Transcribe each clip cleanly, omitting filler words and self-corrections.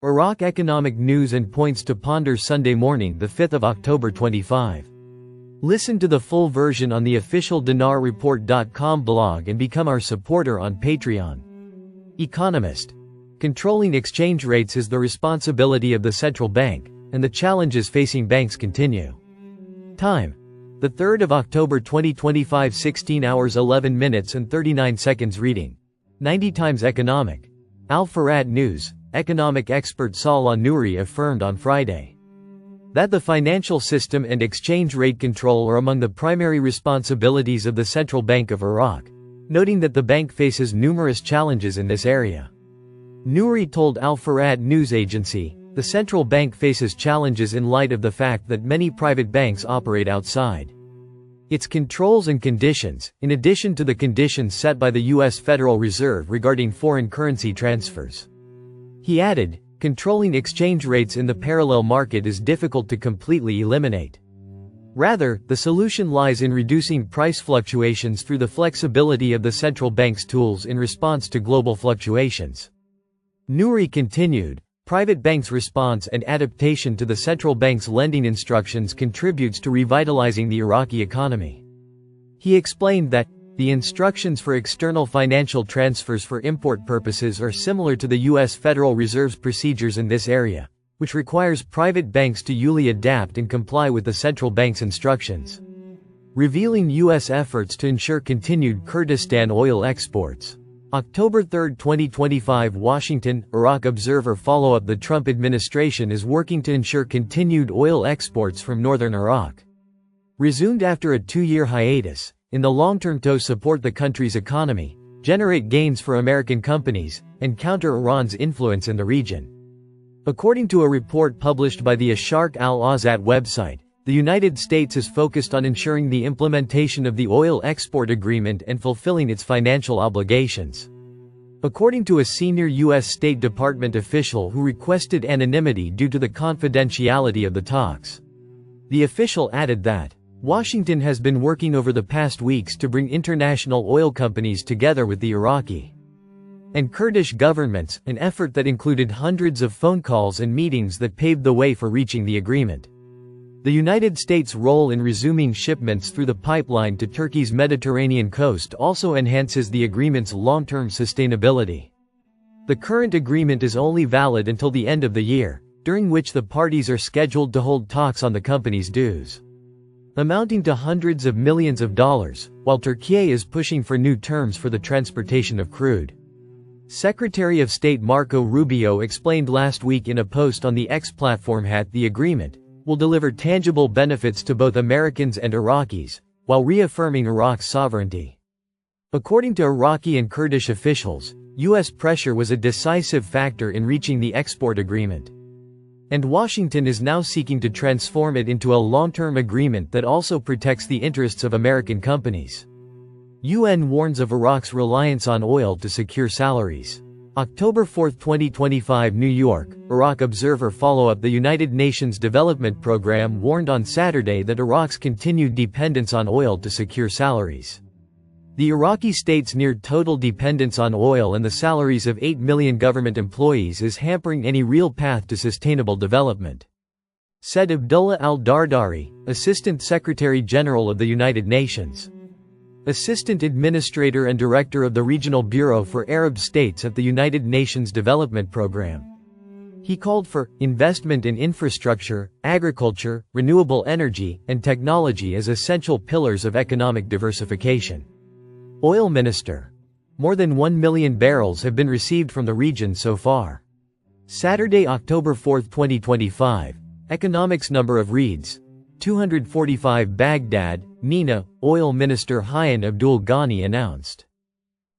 Iraq economic news and points to ponder Sunday morning, the 5th of October 25. Listen to the full version on the official dinarreport.com blog and become our supporter on Patreon. Economist. Controlling exchange rates is the responsibility of the central bank, and the challenges facing banks continue. Time. The 3rd of October 2025, 16 hours 11 minutes and 39 seconds reading. 90 times economic. Al-Farad News. Economic expert Salah Nouri affirmed on Friday that the financial system and exchange rate control are among the primary responsibilities of the Central Bank of Iraq, noting that the bank faces numerous challenges in this area. Nouri told Al-Farad news agency, the central bank faces challenges in light of the fact that many private banks operate outside its controls and conditions, in addition to the conditions set by the U.S. Federal Reserve regarding foreign currency transfers. He added, controlling exchange rates in the parallel market is difficult to completely eliminate. Rather, the solution lies in reducing price fluctuations through the flexibility of the central bank's tools in response to global fluctuations. Nouri continued, private banks' response and adaptation to the central bank's lending instructions contributes to revitalizing the Iraqi economy. He explained that, the instructions for external financial transfers for import purposes are similar to the U.S. Federal Reserve's procedures in this area, which requires private banks to duly adapt and comply with the central bank's instructions. Revealing U.S. efforts to ensure continued Kurdistan oil exports. October 3, 2025 Washington, Iraq Observer follow-up. The Trump administration is working to ensure continued oil exports from northern Iraq. Resumed after a 2-year hiatus, in the long term to support the country's economy, generate gains for American companies, and counter Iran's influence in the region. According to a report published by the Asharq al-Awsat website, the United States is focused on ensuring the implementation of the oil export agreement and fulfilling its financial obligations. According to a senior U.S. State Department official who requested anonymity due to the confidentiality of the talks. The official added that, Washington has been working over the past weeks to bring international oil companies together with the Iraqi and Kurdish governments, an effort that included hundreds of phone calls and meetings that paved the way for reaching the agreement. The United States' role in resuming shipments through the pipeline to Turkey's Mediterranean coast also enhances the agreement's long-term sustainability. The current agreement is only valid until the end of the year, during which the parties are scheduled to hold talks on the company's dues, amounting to hundreds of millions of dollars, while Turkey is pushing for new terms for the transportation of crude. Secretary of State Marco Rubio explained last week in a post on the X platform that the agreement will deliver tangible benefits to both Americans and Iraqis, while reaffirming Iraq's sovereignty. According to Iraqi and Kurdish officials, U.S. pressure was a decisive factor in reaching the export agreement. And Washington is now seeking to transform it into a long-term agreement that also protects the interests of American companies. UN warns of Iraq's reliance on oil to secure salaries. October 4, 2025 New York, Iraq Observer follow-up. The United Nations Development Programme warned on Saturday that Iraq's continued dependence on oil to secure salaries. The Iraqi state's near total dependence on oil and the salaries of 8 million government employees is hampering any real path to sustainable development, said Abdullah al-Dardari, Assistant Secretary General of the United Nations, Assistant Administrator and Director of the Regional Bureau for Arab States at the United Nations Development Programme. He called for investment in infrastructure, agriculture, renewable energy, and technology as essential pillars of economic diversification. Oil Minister. More than 1 million barrels have been received from the region so far. Saturday, October 4, 2025. Economics number of reads. 245 Baghdad, MENA, Oil Minister Hayyan Abdul Ghani announced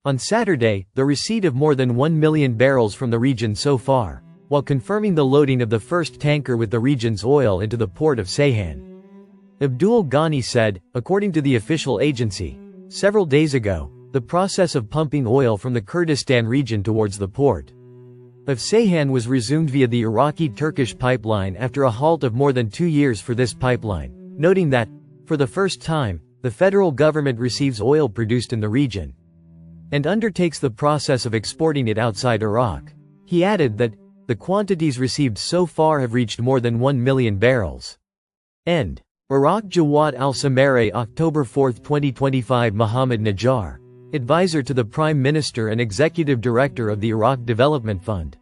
on Saturday the receipt of more than 1 million barrels from the region so far, while confirming the loading of the first tanker with the region's oil into the port of Ceyhan. Abdul Ghani said, according to the official agency, several days ago, the process of pumping oil from the Kurdistan region towards the port of Ceyhan was resumed via the Iraqi-Turkish pipeline after a halt of more than 2 years for this pipeline, noting that, for the first time, the federal government receives oil produced in the region and undertakes the process of exporting it outside Iraq. He added that, The quantities received so far have reached more than 1 million barrels. End. Iraq Jawad al-Samari, October 4, 2025. Mohammed Najjar, advisor to the Prime Minister and Executive Director of the Iraq Development Fund.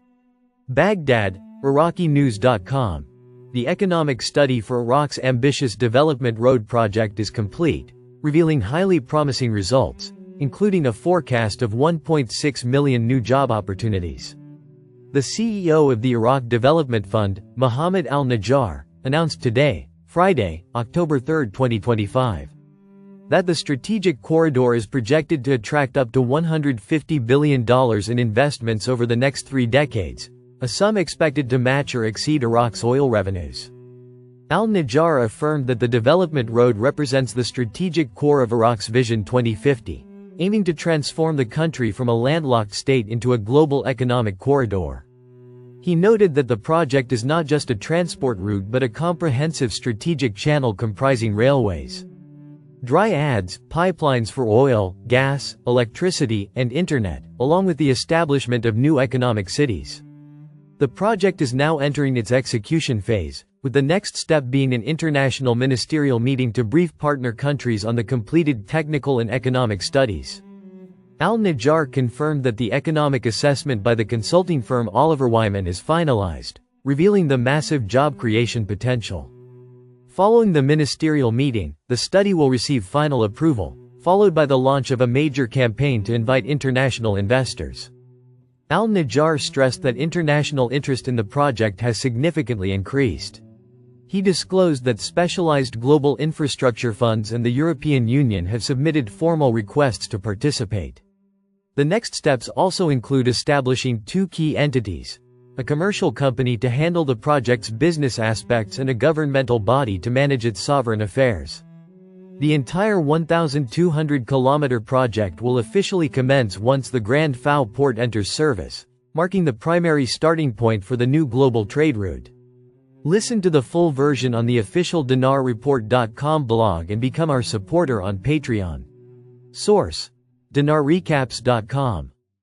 Baghdad, IraqiNews.com. The economic study for Iraq's ambitious development road project is complete, revealing highly promising results, including a forecast of 1.6 million new job opportunities. The CEO of the Iraq Development Fund, Mohammed al-Najjar, announced today, Friday, October 3, 2025, that the strategic corridor is projected to attract up to $150 billion in investments over the next 3 decades, a sum expected to match or exceed Iraq's oil revenues. Al-Najjar affirmed that the development road represents the strategic core of Iraq's Vision 2050, aiming to transform the country from a landlocked state into a global economic corridor. He noted that the project is not just a transport route but a comprehensive strategic channel comprising railways, dry adds, pipelines for oil, gas, electricity, and internet, along with the establishment of new economic cities. The project is now entering its execution phase, with the next step being an international ministerial meeting to brief partner countries on the completed technical and economic studies. Al-Najjar confirmed that the economic assessment by the consulting firm Oliver Wyman is finalized, revealing the massive job creation potential. Following the ministerial meeting, the study will receive final approval, followed by the launch of a major campaign to invite international investors. Al-Najjar stressed that international interest in the project has significantly increased. He disclosed that specialized global infrastructure funds and the European Union have submitted formal requests to participate. The next steps also include establishing 2 key entities: a commercial company to handle the project's business aspects and a governmental body to manage its sovereign affairs. The entire 1,200-kilometer project will officially commence once the Grand Fao port enters service, marking the primary starting point for the new global trade route. Listen to the full version on the official dinarreport.com blog and become our supporter on Patreon. Source: dinarrecaps.com